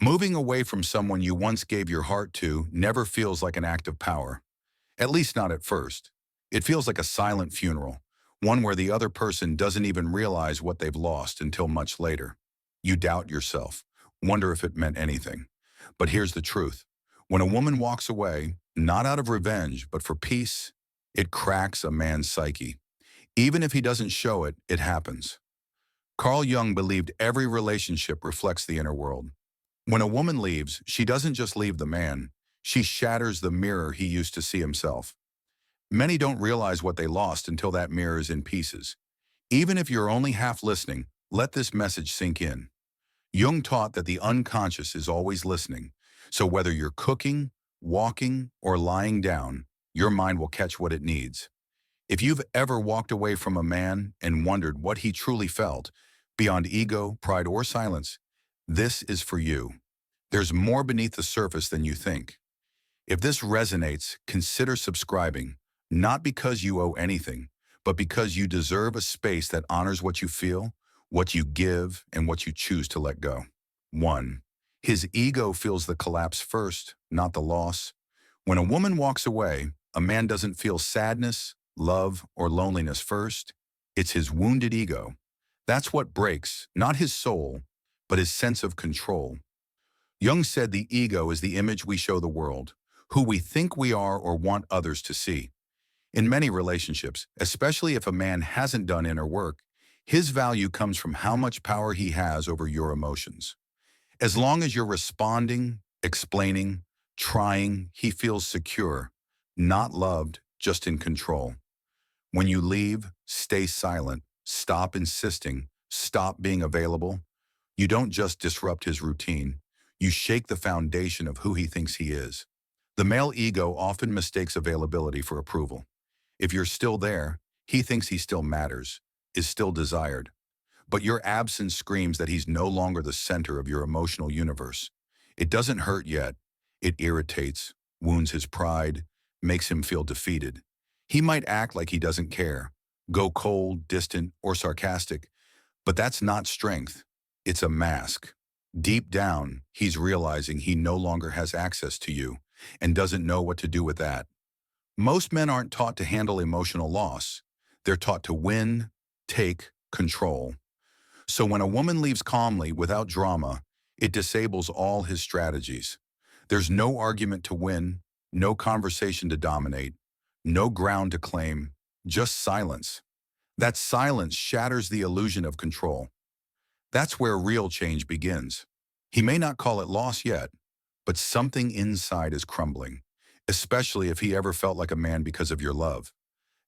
Moving away from someone you once gave your heart to never feels like an act of power, at least not at first. It feels like a silent funeral, one where the other person doesn't even realize what they've lost until much later. You doubt yourself, wonder if it meant anything. But here's the truth. When a woman walks away, not out of revenge, but for peace, it cracks a man's psyche. Even if he doesn't show it, it happens. Carl Jung believed every relationship reflects the inner world. When a woman leaves, she doesn't just leave the man, she shatters the mirror he used to see himself. Many don't realize what they lost until that mirror is in pieces. Even if you're only half listening, let this message sink in. Jung taught that the unconscious is always listening, so whether you're cooking, walking, or lying down, your mind will catch what it needs. If you've ever walked away from a man and wondered what he truly felt, beyond ego, pride, or silence, this is for you. There's more beneath the surface than you think. If this resonates, consider subscribing, not because you owe anything, but because you deserve a space that honors what you feel, what you give, and what you choose to let go. 1. His ego feels the collapse first, not the loss. When a woman walks away, a man doesn't feel sadness, love, or loneliness first. It's his wounded ego. That's what breaks, not his soul, but his sense of control. Jung said the ego is the image we show the world, who we think we are or want others to see. In many relationships, especially if a man hasn't done inner work, his value comes from how much power he has over your emotions. As long as you're responding, explaining, trying, he feels secure, not loved, just in control. When you leave, stay silent, stop insisting, stop being available. You don't just disrupt his routine, you shake the foundation of who he thinks he is. The male ego often mistakes availability for approval. If you're still there, he thinks he still matters, is still desired. But your absence screams that he's no longer the center of your emotional universe. It doesn't hurt yet. It irritates, wounds his pride, makes him feel defeated. He might act like he doesn't care, go cold, distant, or sarcastic, but that's not strength. It's a mask. Deep down, he's realizing he no longer has access to you and doesn't know what to do with that. Most men aren't taught to handle emotional loss. They're taught to win, take, control. So when a woman leaves calmly, without drama, it disables all his strategies. There's no argument to win, no conversation to dominate, no ground to claim, just silence. That silence shatters the illusion of control. That's where real change begins. He may not call it loss yet, but something inside is crumbling, especially if he ever felt like a man because of your love.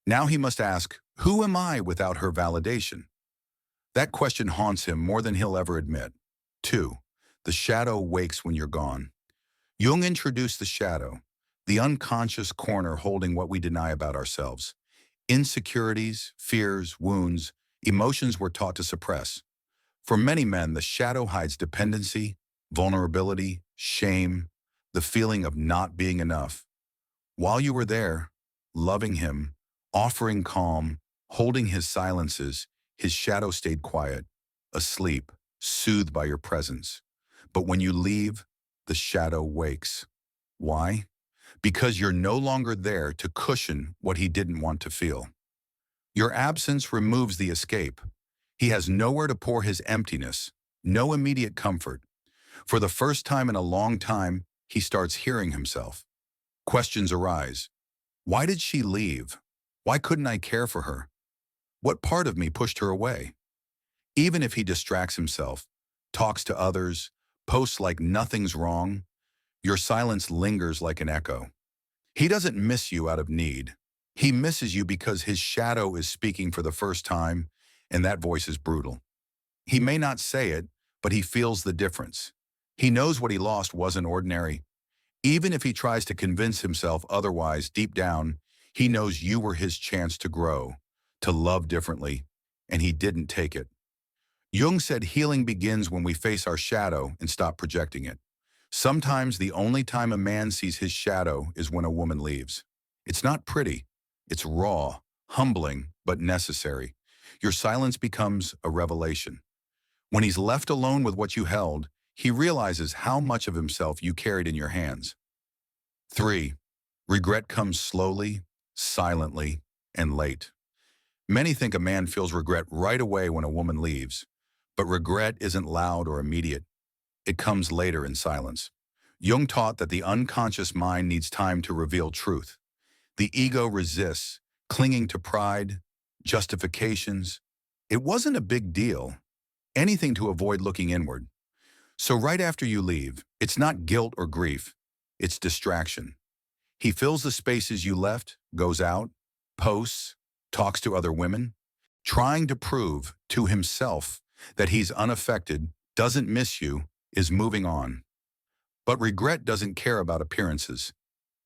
Now he must ask, who am I without her validation? That question haunts him more than he'll ever admit. 2. The shadow wakes when you're gone. Jung introduced the shadow, the unconscious corner holding what we deny about ourselves. Insecurities, fears, wounds, emotions we're taught to suppress. For many men, the shadow hides dependency, vulnerability, shame, the feeling of not being enough. While you were there, loving him, offering calm, holding his silences, his shadow stayed quiet, asleep, soothed by your presence. But when you leave, the shadow wakes. Why? Because you're no longer there to cushion what he didn't want to feel. Your absence removes the escape. He has nowhere to pour his emptiness, no immediate comfort. For the first time in a long time, he starts hearing himself. Questions arise. Why did she leave? Why couldn't I care for her? What part of me pushed her away? Even if he distracts himself, talks to others, posts like nothing's wrong, your silence lingers like an echo. He doesn't miss you out of need. He misses you because his shadow is speaking for the first time, and that voice is brutal. He may not say it, but he feels the difference. He knows what he lost wasn't ordinary. Even if he tries to convince himself otherwise, deep down, he knows you were his chance to grow, to love differently, and he didn't take it. Jung said healing begins when we face our shadow and stop projecting it. Sometimes the only time a man sees his shadow is when a woman leaves. It's not pretty. It's raw, humbling, but necessary. Your silence becomes a revelation. When he's left alone with what you held, he realizes how much of himself you carried in your hands. 3. Regret comes slowly, silently, and late. Many think a man feels regret right away when a woman leaves, but regret isn't loud or immediate. It comes later in silence. Jung taught that the unconscious mind needs time to reveal truth. The ego resists, clinging to pride, justifications. It wasn't a big deal, anything to avoid looking inward. So right after you leave, it's not guilt or grief, it's distraction. He fills the spaces you left, goes out, posts, talks to other women, trying to prove to himself that he's unaffected, doesn't miss you, is moving on. But regret doesn't care about appearances.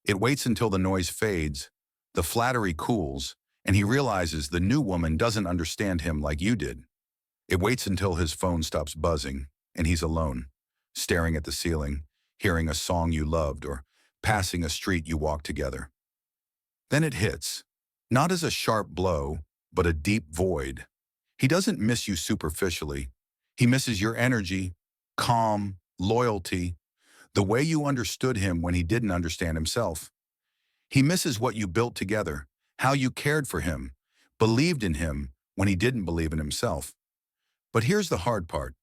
It waits until the noise fades, the flattery cools, and he realizes the new woman doesn't understand him like you did. It waits until his phone stops buzzing and he's alone, staring at the ceiling, hearing a song you loved or passing a street you walked together. Then it hits, not as a sharp blow, but a deep void. He doesn't miss you superficially. He misses your energy, calm, loyalty, the way you understood him when he didn't understand himself. He misses what you built together, how you cared for him, believed in him when he didn't believe in himself. But here's the hard part.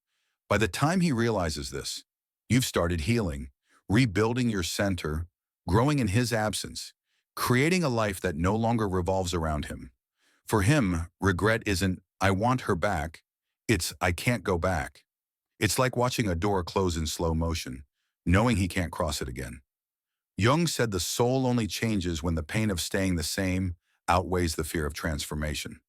By the time he realizes this, you've started healing, rebuilding your center, growing in his absence, creating a life that no longer revolves around him. For him, regret isn't, I want her back, it's, I can't go back. It's like watching a door close in slow motion, knowing he can't cross it again. Jung said the soul only changes when the pain of staying the same outweighs the fear of transformation.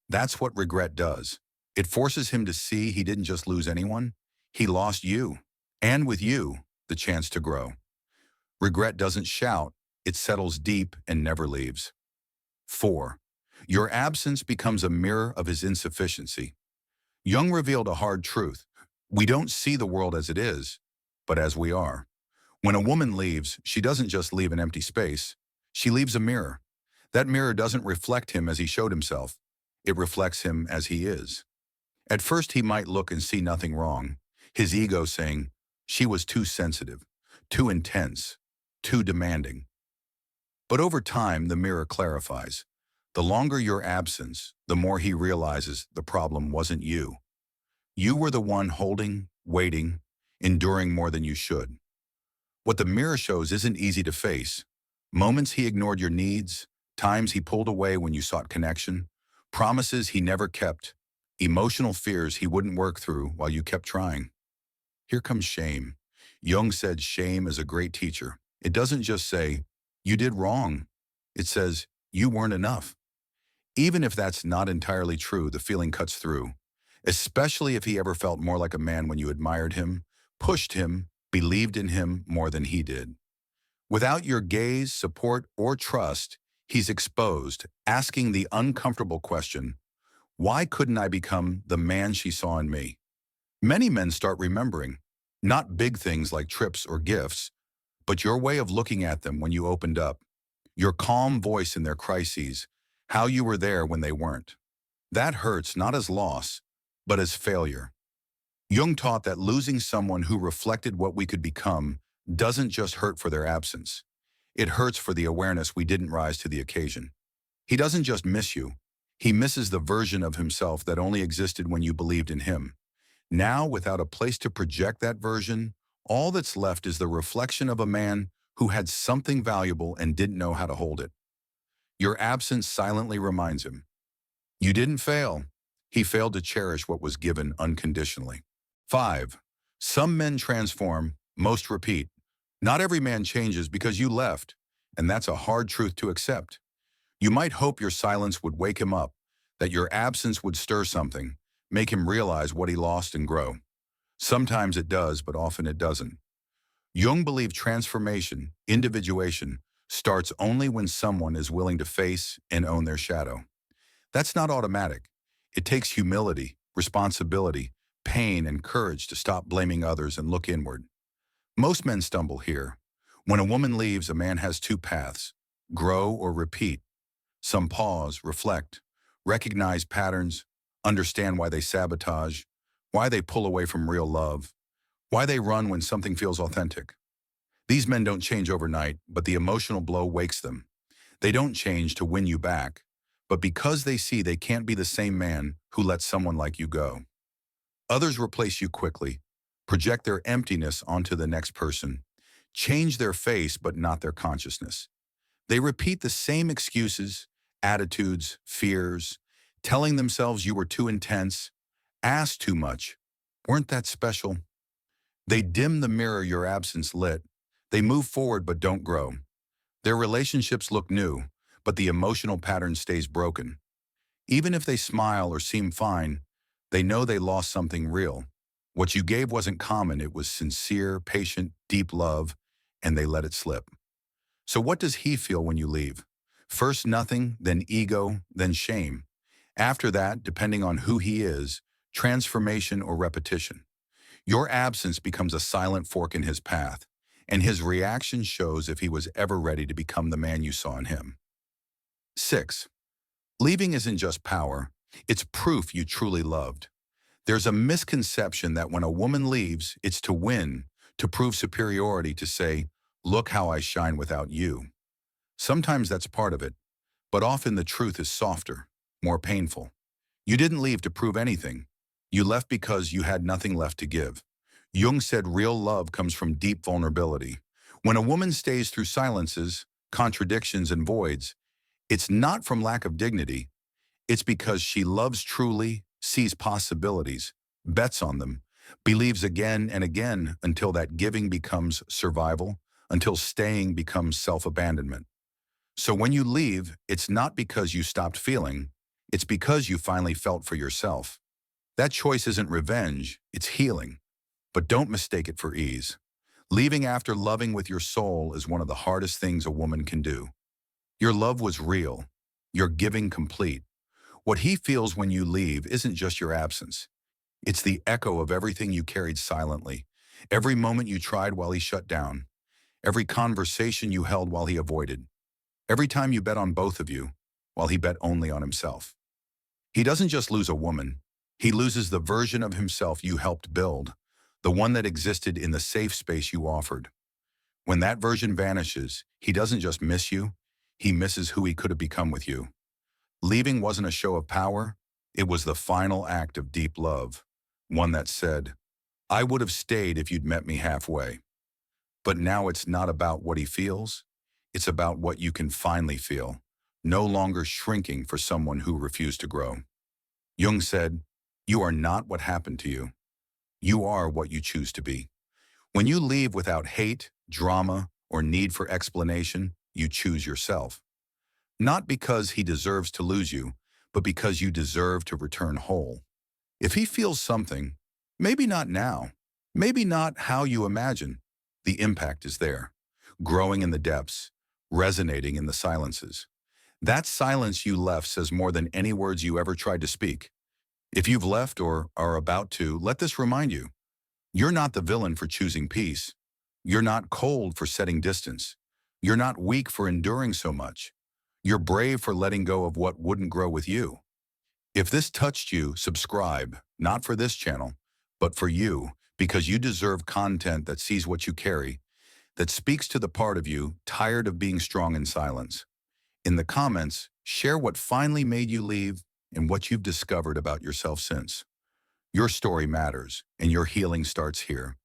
That's what regret does. It forces him to see he didn't just lose anyone, he lost you, and with you, the chance to grow. Regret doesn't shout, it settles deep and never leaves. 4. Your absence becomes a mirror of his insufficiency. Jung revealed a hard truth. We don't see the world as it is, but as we are. When a woman leaves, she doesn't just leave an empty space, she leaves a mirror. That mirror doesn't reflect him as he showed himself, it reflects him as he is. At first he might look and see nothing wrong, his ego saying, she was too sensitive, too intense, too demanding. But over time, the mirror clarifies. The longer your absence, the more he realizes the problem wasn't you. You were the one holding, waiting, enduring more than you should. What the mirror shows isn't easy to face. Moments he ignored your needs, times he pulled away when you sought connection, promises he never kept, emotional fears he wouldn't work through while you kept trying. Here comes shame. Jung said shame is a great teacher. It doesn't just say, you did wrong. It says, you weren't enough. Even if that's not entirely true, the feeling cuts through, especially if he ever felt more like a man when you admired him, pushed him, believed in him more than he did. Without your gaze, support, or trust, he's exposed, asking the uncomfortable question, why couldn't I become the man she saw in me? Many men start remembering, not big things like trips or gifts, but your way of looking at them when you opened up, your calm voice in their crises, how you were there when they weren't. That hurts not as loss, but as failure. Jung taught that losing someone who reflected what we could become doesn't just hurt for their absence. It hurts for the awareness we didn't rise to the occasion. He doesn't just miss you. He misses the version of himself that only existed when you believed in him. Now, without a place to project that version, all that's left is the reflection of a man who had something valuable and didn't know how to hold it. Your absence silently reminds him. You didn't fail. He failed to cherish what was given unconditionally. 5. Some men transform, most repeat. Not every man changes because you left, and that's a hard truth to accept. You might hope your silence would wake him up, that your absence would stir something, make him realize what he lost and grow. Sometimes it does, but often it doesn't. Jung believed transformation, individuation, starts only when someone is willing to face and own their shadow. That's not automatic. It takes humility, responsibility, pain, and courage to stop blaming others and look inward. Most men stumble here. When a woman leaves, a man has two paths, grow or repeat. Some pause, reflect, recognize patterns, understand why they sabotage, why they pull away from real love. Why they run when something feels authentic. These men don't change overnight, but the emotional blow wakes them. They don't change to win you back, but because they see they can't be the same man who lets someone like you go. Others replace you quickly, project their emptiness onto the next person, change their face but not their consciousness. They repeat the same excuses, attitudes, fears, telling themselves you were too intense, asked too much, weren't that special. They dim the mirror your absence lit. They move forward but don't grow. Their relationships look new, but the emotional pattern stays broken. Even if they smile or seem fine, they know they lost something real. What you gave wasn't common, it was sincere, patient, deep love, and they let it slip. So what does he feel when you leave? First nothing, then ego, then shame. After that, depending on who he is, transformation or repetition. Your absence becomes a silent fork in his path, and his reaction shows if he was ever ready to become the man you saw in him. 6. Leaving isn't just power, it's proof you truly loved. There's a misconception that when a woman leaves, it's to win, to prove superiority, to say, look how I shine without you. Sometimes that's part of it, but often the truth is softer, more painful. You didn't leave to prove anything. You left because you had nothing left to give. Jung said real love comes from deep vulnerability. When a woman stays through silences, contradictions, and voids, it's not from lack of dignity. It's because she loves truly, sees possibilities, bets on them, believes again and again until that giving becomes survival, until staying becomes self-abandonment. So when you leave, it's not because you stopped feeling, it's because you finally felt for yourself. That choice isn't revenge, it's healing. But don't mistake it for ease. Leaving after loving with your soul is one of the hardest things a woman can do. Your love was real, your giving complete. What he feels when you leave isn't just your absence. It's the echo of everything you carried silently, every moment you tried while he shut down, every conversation you held while he avoided, every time you bet on both of you while he bet only on himself. He doesn't just lose a woman, he loses the version of himself you helped build, the one that existed in the safe space you offered. When that version vanishes, he doesn't just miss you, he misses who he could have become with you. Leaving wasn't a show of power, it was the final act of deep love, one that said, I would have stayed if you'd met me halfway. But now it's not about what he feels, it's about what you can finally feel, no longer shrinking for someone who refused to grow. Jung said, you are not what happened to you. You are what you choose to be. When you leave without hate, drama, or need for explanation, you choose yourself. Not because he deserves to lose you, but because you deserve to return whole. If he feels something, maybe not now, maybe not how you imagine, the impact is there, growing in the depths, resonating in the silences. That silence you left says more than any words you ever tried to speak. If you've left or are about to, let this remind you, you're not the villain for choosing peace. You're not cold for setting distance. You're not weak for enduring so much. You're brave for letting go of what wouldn't grow with you. If this touched you, subscribe, not for this channel, but for you, because you deserve content that sees what you carry, that speaks to the part of you tired of being strong in silence. In the comments, share what finally made you leave and what you've discovered about yourself since. Your story matters, and your healing starts here.